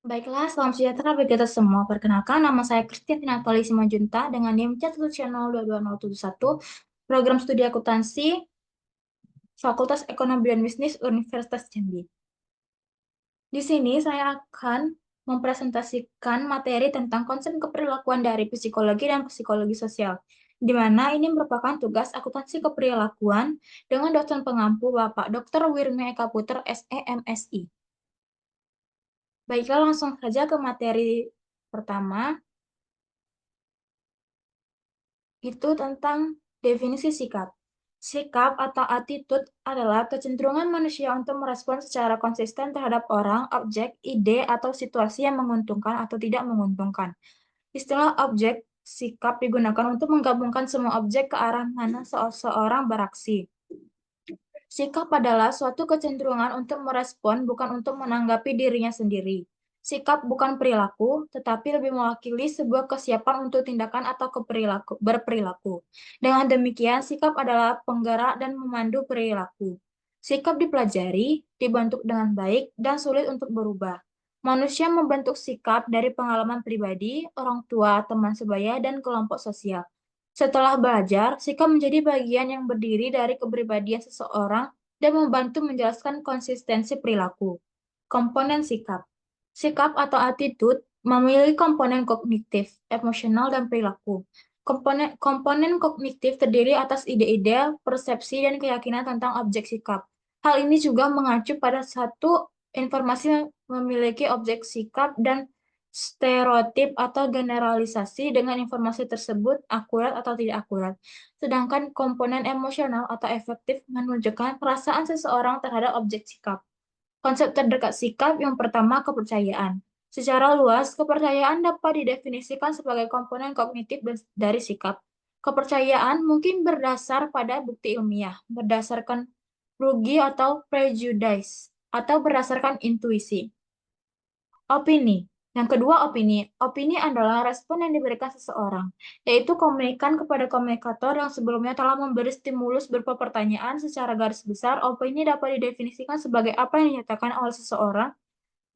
Baiklah, salam sejahtera bagi kita semua. Perkenalkan, nama saya Christian Natali Simanjunta dengan NIM cat1022071, program studi akuntansi, Fakultas Ekonomi dan Bisnis Universitas Jambi. Di sini saya akan mempresentasikan materi tentang konsep keperilakuan dari psikologi dan psikologi sosial, di mana ini merupakan tugas akuntansi keperilakuan dengan dosen pengampu Bapak Dr. Wirmi Eka Puter, SEMSI. Baiklah, langsung saja ke materi pertama, itu tentang definisi sikap. Sikap atau attitude adalah kecenderungan manusia untuk merespon secara konsisten terhadap orang, objek, ide, atau situasi yang menguntungkan atau tidak menguntungkan. Istilah objek sikap digunakan untuk menggabungkan semua objek ke arah mana seseorang beraksi. Sikap adalah suatu kecenderungan untuk merespon, bukan untuk menanggapi dirinya sendiri. Sikap bukan perilaku, tetapi lebih mewakili sebuah kesiapan untuk tindakan atau berperilaku. Dengan demikian, sikap adalah penggerak dan memandu perilaku. Sikap dipelajari, dibentuk dengan baik, dan sulit untuk berubah. Manusia membentuk sikap dari pengalaman pribadi, orang tua, teman sebaya, dan kelompok sosial. Setelah belajar, sikap menjadi bagian yang berdiri dari kepribadian seseorang dan membantu menjelaskan konsistensi perilaku. Komponen sikap. Sikap atau attitude memiliki komponen kognitif, emosional, dan perilaku. Komponen kognitif terdiri atas ide-ide, persepsi, dan keyakinan tentang objek sikap. Hal ini juga mengacu pada satu informasi yang memiliki objek sikap dan stereotip atau generalisasi dengan informasi tersebut akurat atau tidak akurat. Sedangkan komponen emosional atau efektif menunjukkan perasaan seseorang terhadap objek sikap. Konsep terdekat sikap yang pertama, kepercayaan. Secara luas, kepercayaan dapat didefinisikan sebagai komponen kognitif dari sikap. Kepercayaan mungkin berdasar pada bukti ilmiah, berdasarkan rugi atau prejudice, atau berdasarkan intuisi. Opini. Yang kedua, opini. Opini adalah respon yang diberikan seseorang, yaitu komunikan kepada komunikator yang sebelumnya telah memberi stimulus berupa pertanyaan. Secara garis besar, opini dapat didefinisikan sebagai apa yang dinyatakan oleh seseorang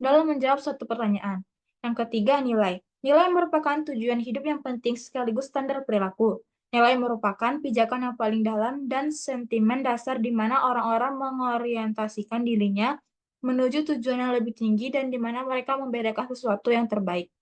dalam menjawab suatu pertanyaan. Yang ketiga, nilai. Nilai merupakan tujuan hidup yang penting sekaligus standar perilaku. Nilai merupakan pijakan yang paling dalam dan sentimen dasar di mana orang-orang mengorientasikan dirinya menuju tujuan yang lebih tinggi dan di mana mereka membedakan sesuatu yang terbaik.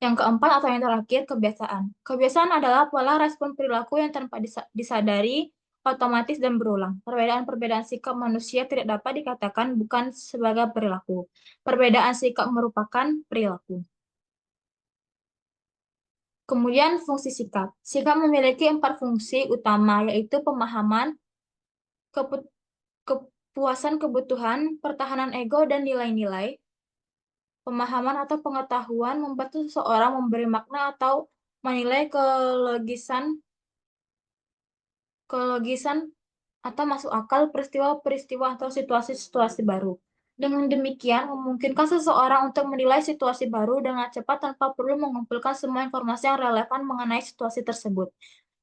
Yang keempat atau yang terakhir, kebiasaan. Kebiasaan adalah pola respon perilaku yang tanpa disadari, otomatis dan berulang. Perbedaan-perbedaan sikap manusia tidak dapat dikatakan bukan sebagai perilaku. Perbedaan sikap merupakan perilaku. Kemudian fungsi sikap. Sikap memiliki 4 fungsi utama, yaitu pemahaman, kepuasan kebutuhan, pertahanan ego, dan nilai-nilai. Pemahaman atau pengetahuan membantu seseorang memberi makna atau menilai kelogisan atau masuk akal peristiwa-peristiwa atau situasi-situasi baru. Dengan demikian, memungkinkan seseorang untuk menilai situasi baru dengan cepat tanpa perlu mengumpulkan semua informasi yang relevan mengenai situasi tersebut.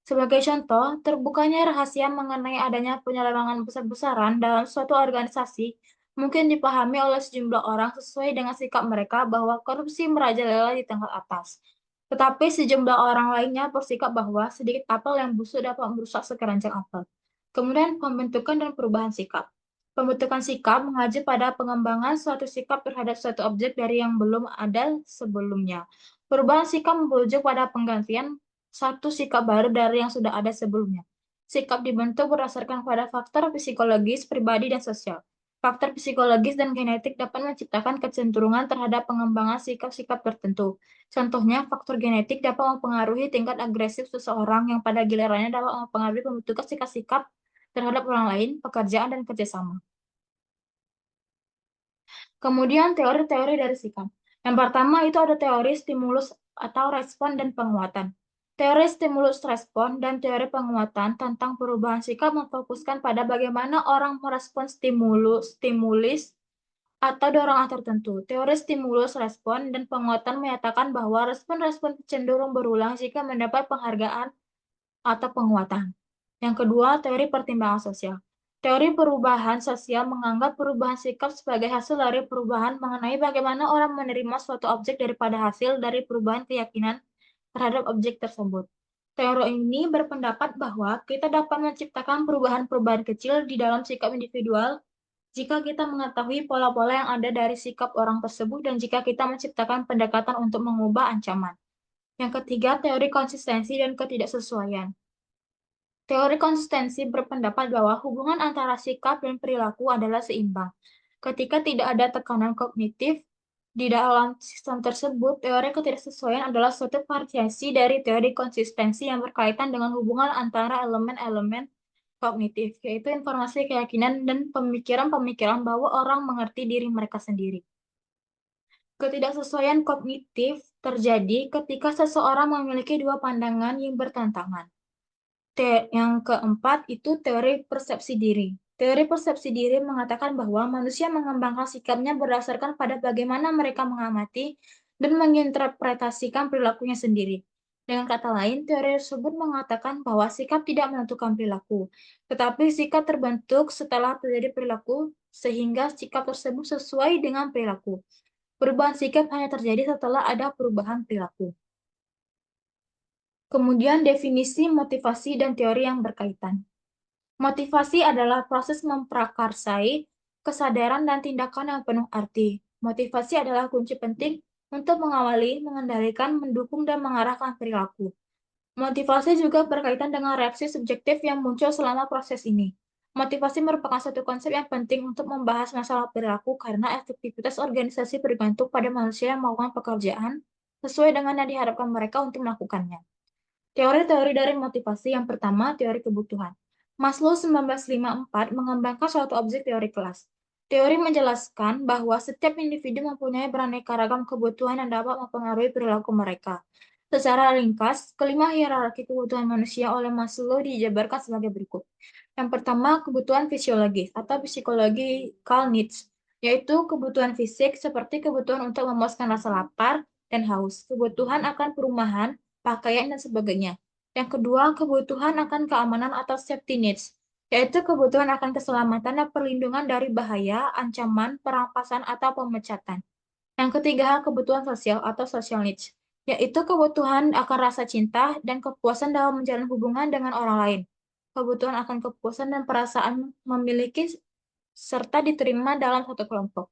Sebagai contoh, terbukanya rahasia mengenai adanya penyelewengan besar-besaran dalam suatu organisasi mungkin dipahami oleh sejumlah orang sesuai dengan sikap mereka bahwa korupsi merajalela di tingkat atas. Tetapi sejumlah orang lainnya bersikap bahwa sedikit apel yang busuk dapat merusak sekeranjang apel. Kemudian pembentukan dan perubahan sikap. Pembentukan sikap mengacu pada pengembangan suatu sikap terhadap suatu objek dari yang belum ada sebelumnya. Perubahan sikap merujuk pada penggantian satu sikap baru dari yang sudah ada sebelumnya. Sikap dibentuk berdasarkan pada faktor psikologis, pribadi, dan sosial. Faktor psikologis dan genetik dapat menciptakan kecenderungan terhadap pengembangan sikap-sikap tertentu. Contohnya, faktor genetik dapat mempengaruhi tingkat agresif seseorang yang pada gilirannya dapat mempengaruhi pembentukan sikap-sikap terhadap orang lain, pekerjaan, dan kerjasama. Kemudian teori-teori dari sikap. Yang pertama itu ada teori stimulus atau respon dan penguatan. Teori stimulus respon dan teori penguatan tentang perubahan sikap memfokuskan pada bagaimana orang merespon stimulis atau dorongan tertentu. Teori stimulus respon dan penguatan menyatakan bahwa respon-respon cenderung berulang jika mendapat penghargaan atau penguatan. Yang kedua, teori pertimbangan sosial. Teori perubahan sosial menganggap perubahan sikap sebagai hasil dari perubahan mengenai bagaimana orang menerima suatu objek daripada hasil dari perubahan keyakinan terhadap objek tersebut. Teori ini berpendapat bahwa kita dapat menciptakan perubahan-perubahan kecil di dalam sikap individual jika kita mengetahui pola-pola yang ada dari sikap orang tersebut dan jika kita menciptakan pendekatan untuk mengubah ancaman. Yang ketiga, teori konsistensi dan ketidaksesuaian. Teori konsistensi berpendapat bahwa hubungan antara sikap dan perilaku adalah seimbang. Ketika tidak ada tekanan kognitif di dalam sistem tersebut, teori ketidaksesuaian adalah suatu variasi dari teori konsistensi yang berkaitan dengan hubungan antara elemen-elemen kognitif, yaitu informasi, keyakinan, dan pemikiran-pemikiran bahwa orang mengerti diri mereka sendiri. Ketidaksesuaian kognitif terjadi ketika seseorang memiliki dua pandangan yang bertentangan. Yang keempat itu teori persepsi diri. Teori persepsi diri mengatakan bahwa manusia mengembangkan sikapnya berdasarkan pada bagaimana mereka mengamati dan menginterpretasikan perilakunya sendiri. Dengan kata lain, teori tersebut mengatakan bahwa sikap tidak menentukan perilaku, tetapi sikap terbentuk setelah terjadi perilaku, sehingga sikap tersebut sesuai dengan perilaku. Perubahan sikap hanya terjadi setelah ada perubahan perilaku. Kemudian definisi, motivasi, dan teori yang berkaitan. Motivasi adalah proses memprakarsai kesadaran dan tindakan yang penuh arti. Motivasi adalah kunci penting untuk mengawali, mengendalikan, mendukung, dan mengarahkan perilaku. Motivasi juga berkaitan dengan reaksi subjektif yang muncul selama proses ini. Motivasi merupakan satu konsep yang penting untuk membahas masalah perilaku karena efektivitas organisasi bergantung pada manusia yang melakukan pekerjaan sesuai dengan yang diharapkan mereka untuk melakukannya. Teori-teori dari motivasi yang pertama, teori kebutuhan. Maslow 1954 mengembangkan suatu objek teori kelas. Teori menjelaskan bahwa setiap individu mempunyai beraneka ragam kebutuhan yang dapat mempengaruhi perilaku mereka. Secara ringkas, kelima hierarki kebutuhan manusia oleh Maslow dijabarkan sebagai berikut. Yang pertama, kebutuhan fisiologis atau physiological needs, yaitu kebutuhan fisik seperti kebutuhan untuk memuaskan rasa lapar dan haus, kebutuhan akan perumahan, pakaian, dan sebagainya. Yang kedua, kebutuhan akan keamanan atau safety needs, yaitu kebutuhan akan keselamatan dan perlindungan dari bahaya, ancaman, perampasan, atau pemecatan. Yang ketiga, kebutuhan sosial atau social needs, yaitu kebutuhan akan rasa cinta dan kepuasan dalam menjalin hubungan dengan orang lain. Kebutuhan akan kepuasan dan perasaan memiliki serta diterima dalam satu kelompok.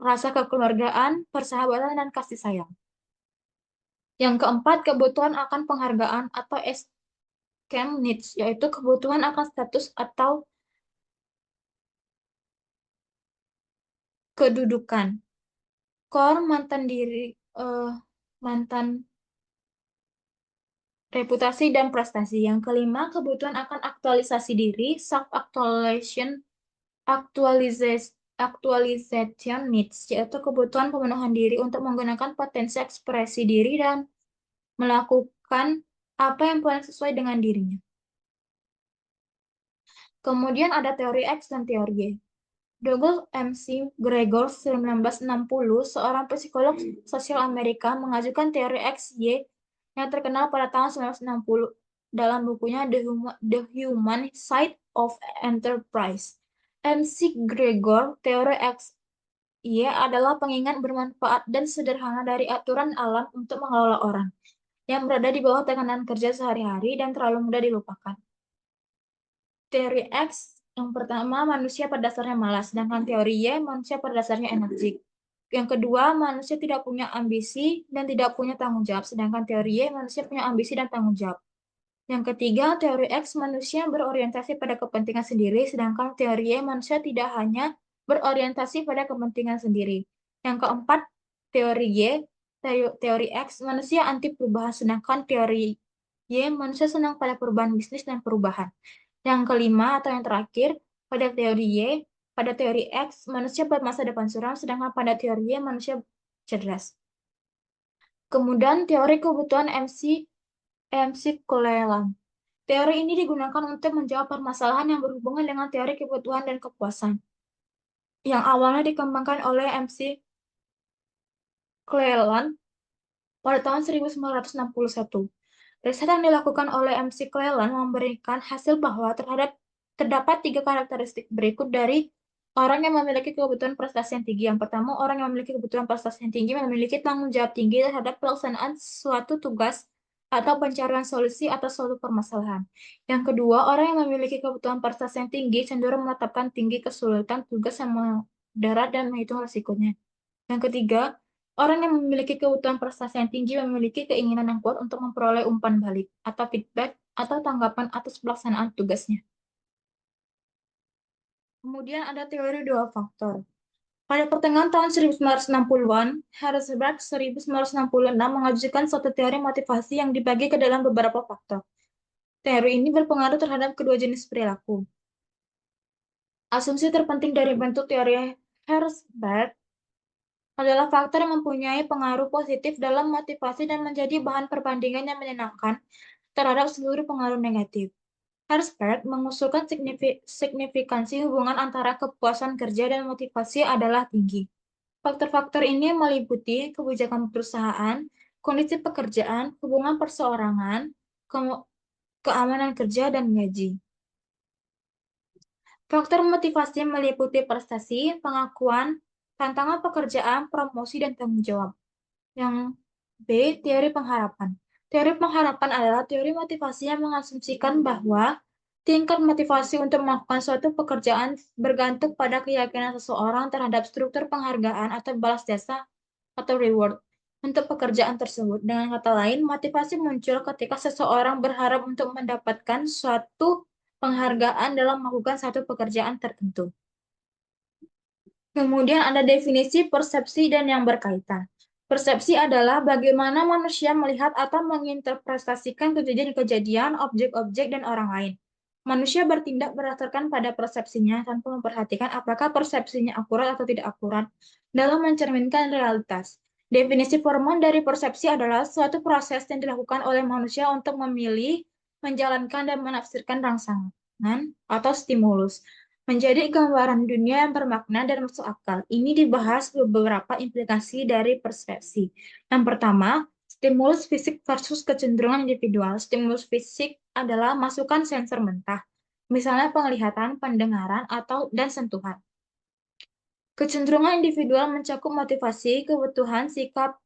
Rasa kekeluargaan, persahabatan, dan kasih sayang. Yang keempat, kebutuhan akan penghargaan atau esteem needs, yaitu kebutuhan akan status atau kedudukan. Core mantan diri, mantan reputasi dan prestasi. Yang kelima, kebutuhan akan aktualisasi diri, self-actualization, actualization needs, yaitu kebutuhan pemenuhan diri untuk menggunakan potensi ekspresi diri dan melakukan apa yang paling sesuai dengan dirinya. Kemudian ada teori X dan teori Y. Douglas M.C. Gregor 1960, seorang psikolog sosial Amerika, mengajukan teori X-Y yang terkenal pada tahun 1960 dalam bukunya The Human Side of Enterprise. M.C. Gregor, teori X-Y adalah pengingat bermanfaat dan sederhana dari aturan alam untuk mengelola orang yang berada di bawah tekanan kerja sehari-hari dan terlalu mudah dilupakan. Teori X yang pertama, manusia pada dasarnya malas, sedangkan teori Y, manusia pada dasarnya energik. Yang kedua, manusia tidak punya ambisi dan tidak punya tanggung jawab, sedangkan teori Y, manusia punya ambisi dan tanggung jawab. Yang ketiga, teori X, manusia berorientasi pada kepentingan sendiri, sedangkan teori Y, manusia tidak hanya berorientasi pada kepentingan sendiri. Yang keempat, teori Y, teori X, manusia anti perubahan, sedangkan teori Y, manusia senang pada perubahan bisnis dan perubahan. Yang kelima atau yang terakhir, pada teori Y, pada teori X, manusia bermasa depan suram, sedangkan pada teori Y, manusia cerdas. Kemudian teori kebutuhan MC Cleland. Teori ini digunakan untuk menjawab permasalahan yang berhubungan dengan teori kebutuhan dan kepuasan, yang awalnya dikembangkan oleh MC Cleland pada tahun 1961. Riset yang dilakukan oleh MC Cleland memberikan hasil bahwa terhadap Terdapat 3 karakteristik berikut dari orang yang memiliki kebutuhan prestasi yang tinggi. Yang pertama, orang yang memiliki kebutuhan prestasi yang tinggi memiliki tanggung jawab tinggi terhadap pelaksanaan suatu tugas atau pencarian solusi atas suatu permasalahan. Yang kedua, orang yang memiliki kebutuhan prestasi yang tinggi cenderung menetapkan tinggi kesulitan tugas yang moderat dan menghitung risikonya. Yang ketiga, orang yang memiliki kebutuhan prestasi yang tinggi memiliki keinginan yang kuat untuk memperoleh umpan balik atau feedback atau tanggapan atas pelaksanaan tugasnya. Kemudian ada teori dua faktor. Pada pertengahan tahun 1960-an, Herzberg 1966 mengajukan suatu teori motivasi yang dibagi ke dalam beberapa faktor. Teori ini berpengaruh terhadap kedua jenis perilaku. Asumsi terpenting dari bentuk teori Herzberg adalah faktor yang mempunyai pengaruh positif dalam motivasi dan menjadi bahan perbandingan yang menyenangkan terhadap seluruh pengaruh negatif. Herzberg mengusulkan signifikansi hubungan antara kepuasan kerja dan motivasi adalah tinggi. Faktor-faktor ini meliputi kebijakan perusahaan, kondisi pekerjaan, hubungan perseorangan, keamanan kerja, dan gaji. Faktor motivasi meliputi prestasi, pengakuan, tantangan pekerjaan, promosi, dan tanggung jawab. Yang B, teori pengharapan. Teori pengharapan adalah teori motivasi yang mengasumsikan bahwa tingkat motivasi untuk melakukan suatu pekerjaan bergantung pada keyakinan seseorang terhadap struktur penghargaan atau balas jasa atau reward untuk pekerjaan tersebut. Dengan kata lain, motivasi muncul ketika seseorang berharap untuk mendapatkan suatu penghargaan dalam melakukan satu pekerjaan tertentu. Kemudian ada definisi persepsi dan yang berkaitan. Persepsi adalah bagaimana manusia melihat atau menginterpretasikan kejadian-kejadian, objek-objek, dan orang lain. Manusia bertindak berdasarkan pada persepsinya tanpa memperhatikan apakah persepsinya akurat atau tidak akurat dalam mencerminkan realitas. Definisi formal dari persepsi adalah suatu proses yang dilakukan oleh manusia untuk memilih, menjalankan, dan menafsirkan rangsangan atau stimulus menjadi gambaran dunia yang bermakna dan masuk akal. Ini dibahas beberapa implikasi dari persepsi. Yang pertama, stimulus fisik versus kecenderungan individual. Stimulus fisik adalah masukan sensor mentah, misalnya penglihatan, pendengaran, atau dan sentuhan. Kecenderungan individual mencakup motivasi, kebutuhan, sikap,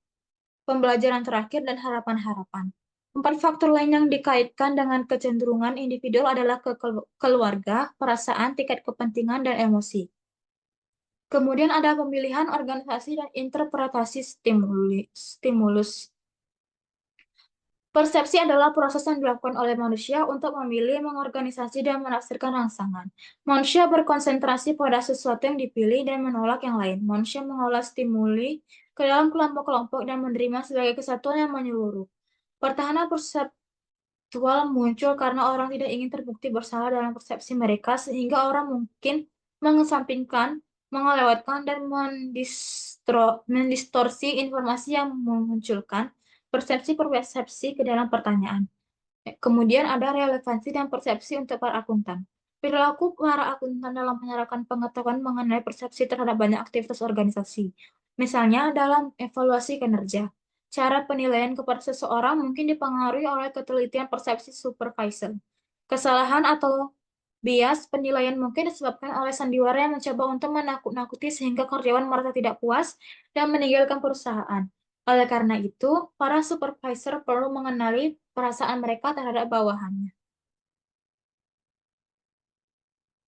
pembelajaran terakhir, dan harapan-harapan. 4 faktor lain yang dikaitkan dengan kecenderungan individual adalah keluarga, perasaan, tingkat kepentingan, dan emosi. Kemudian ada pemilihan organisasi dan interpretasi stimulus. Persepsi adalah proses yang dilakukan oleh manusia untuk memilih, mengorganisasi, dan menafsirkan rangsangan. Manusia berkonsentrasi pada sesuatu yang dipilih dan menolak yang lain. Manusia mengolah stimuli ke dalam kelompok-kelompok dan menerima sebagai kesatuan yang menyeluruh. Pertahanan perseptual muncul karena orang tidak ingin terbukti bersalah dalam persepsi mereka, sehingga orang mungkin mengesampingkan, mengelewatkan, dan mendistorsi informasi yang memunculkan persepsi-persepsi ke dalam pertanyaan. Kemudian ada relevansi dan persepsi untuk para akuntan. Perilaku para akuntan dalam menyerahkan pengetahuan mengenai persepsi terhadap banyak aktivitas organisasi. Misalnya dalam evaluasi kinerja. Cara penilaian kepada seseorang mungkin dipengaruhi oleh ketelitian persepsi supervisor. Kesalahan atau bias penilaian mungkin disebabkan oleh sandiwara yang mencoba untuk menakut-nakuti sehingga karyawan merasa tidak puas dan meninggalkan perusahaan. Oleh karena itu, para supervisor perlu mengenali perasaan mereka terhadap bawahannya.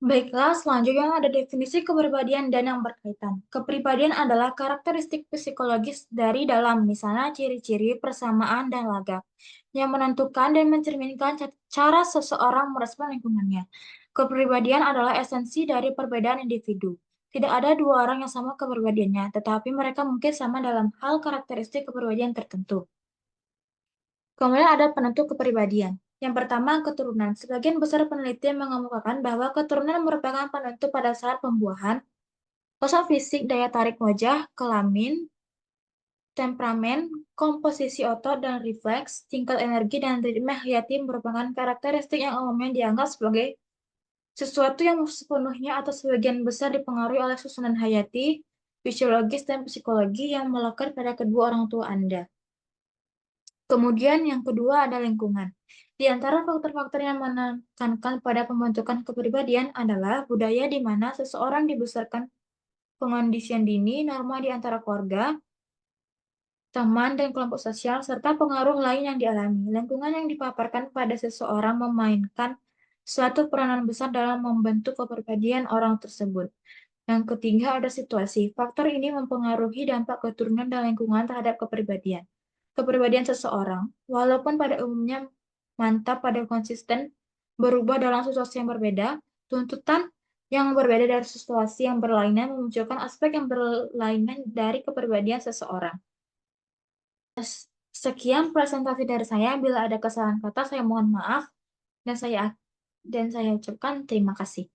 Baiklah, selanjutnya ada definisi kepribadian dan yang berkaitan. Kepribadian adalah karakteristik psikologis dari dalam, misalnya ciri-ciri, persamaan, dan lagak, yang menentukan dan mencerminkan cara seseorang merespon lingkungannya. Kepribadian adalah esensi dari perbedaan individu. Tidak ada dua orang yang sama kepribadiannya, tetapi mereka mungkin sama dalam hal karakteristik kepribadian tertentu. Kemudian ada penentu kepribadian. Yang pertama, keturunan. Sebagian besar penelitian mengemukakan bahwa keturunan merupakan penentu pada saat pembuahan, kosong fisik, daya tarik wajah, kelamin, temperamen, komposisi otot dan refleks, tingkat energi, dan ritme hayati merupakan karakteristik yang umumnya dianggap sebagai sesuatu yang sepenuhnya atau sebagian besar dipengaruhi oleh susunan hayati, fisiologis, dan psikologi yang melekat pada kedua orang tua Anda. Kemudian yang kedua ada lingkungan. Di antara faktor-faktor yang menekankan pada pembentukan kepribadian adalah budaya di mana seseorang dibesarkan, pengondisian dini, norma di antara keluarga, teman, dan kelompok sosial, serta pengaruh lain yang dialami. Lingkungan yang dipaparkan pada seseorang memainkan suatu peranan besar dalam membentuk kepribadian orang tersebut. Yang ketiga ada situasi. Faktor ini mempengaruhi dampak keturunan dan lingkungan terhadap kepribadian. Kepribadian seseorang, walaupun pada umumnya mantap pada konsisten, berubah dalam situasi yang berbeda, tuntutan yang berbeda dari situasi yang berlainan memunculkan aspek yang berlainan dari kepribadian seseorang. Sekian presentasi dari saya. Bila ada kesalahan kata, saya mohon maaf dan saya ucapkan terima kasih.